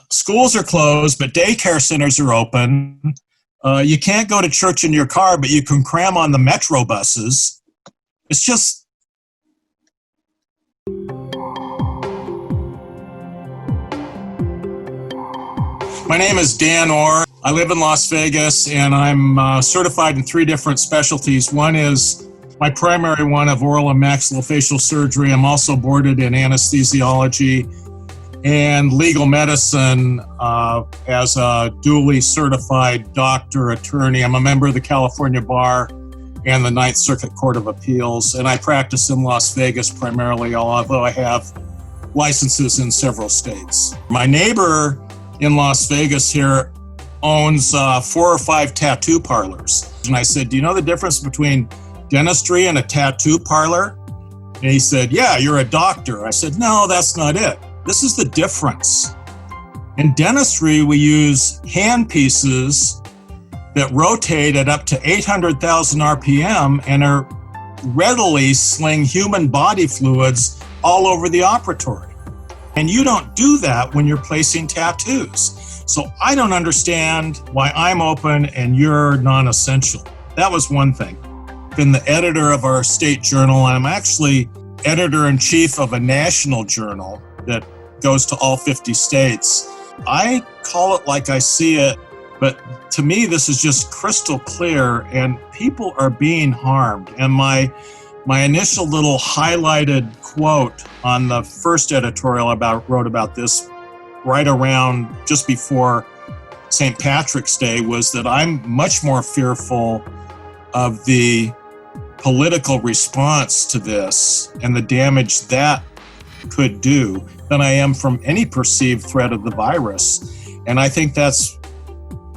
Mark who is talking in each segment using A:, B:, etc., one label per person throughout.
A: schools are closed, but daycare centers are open. You can't go to church in your car, but you can cram on the metro buses. It's just... My name is Dan Orr. I live in Las Vegas, and I'm certified in 3 different specialties. One is my primary one of oral and maxillofacial surgery. I'm also boarded in anesthesiology and legal medicine as a duly certified doctor, attorney. I'm a member of the California Bar and the Ninth Circuit Court of Appeals, and I practice in Las Vegas primarily, although I have licenses in several states. My neighbor in Las Vegas here owns 4 or 5 tattoo parlors. And I said, do you know the difference between dentistry and a tattoo parlor? And he said, yeah, you're a doctor. I said, no, that's not it. This is the difference. In dentistry, we use hand pieces that rotate at up to 800,000 RPM and are readily sling human body fluids all over the operatory. And you don't do that when you're placing tattoos. So I don't understand why I'm open and you're non-essential. That was one thing. I've been the editor of our state journal. I'm actually editor-in-chief of a national journal that goes to all 50 states. I call it like I see it, but to me, this is just crystal clear, and people are being harmed. And my initial little highlighted quote on the first editorial I wrote about this right around just before St. Patrick's Day was that I'm much more fearful of the political response to this and the damage that could do than I am from any perceived threat of the virus. And I think that's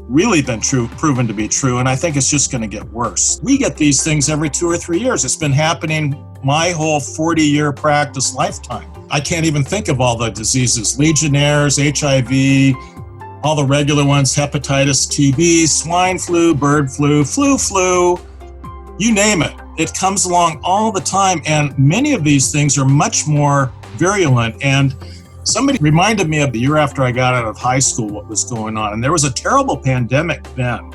A: really been proven to be true, and I think it's just going to get worse. We get these things every 2 or 3 years. It's been happening my whole 40-year practice lifetime. I can't even think of all the diseases: Legionnaires, HIV, all the regular ones, hepatitis, TB, swine flu, bird flu, flu, you name it. It comes along all the time, and many of these things are much more virulent. And somebody reminded me of the year after I got out of high school what was going on, and there was a terrible pandemic then.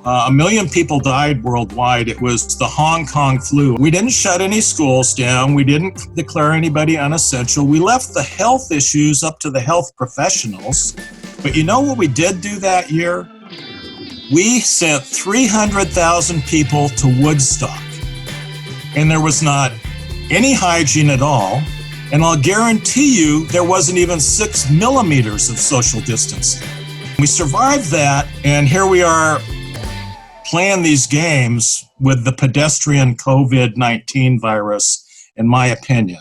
A: 1 million people died worldwide. It was the Hong Kong flu. We didn't shut any schools down. We didn't declare anybody unessential. We left the health issues up to the health professionals. But you know what we did do that year? We sent 300,000 people to Woodstock, and there was not any hygiene at all. And I'll guarantee you there wasn't even 6 millimeters of social distancing. We survived that, and here we are playing these games with the pedestrian COVID-19 virus, in my opinion.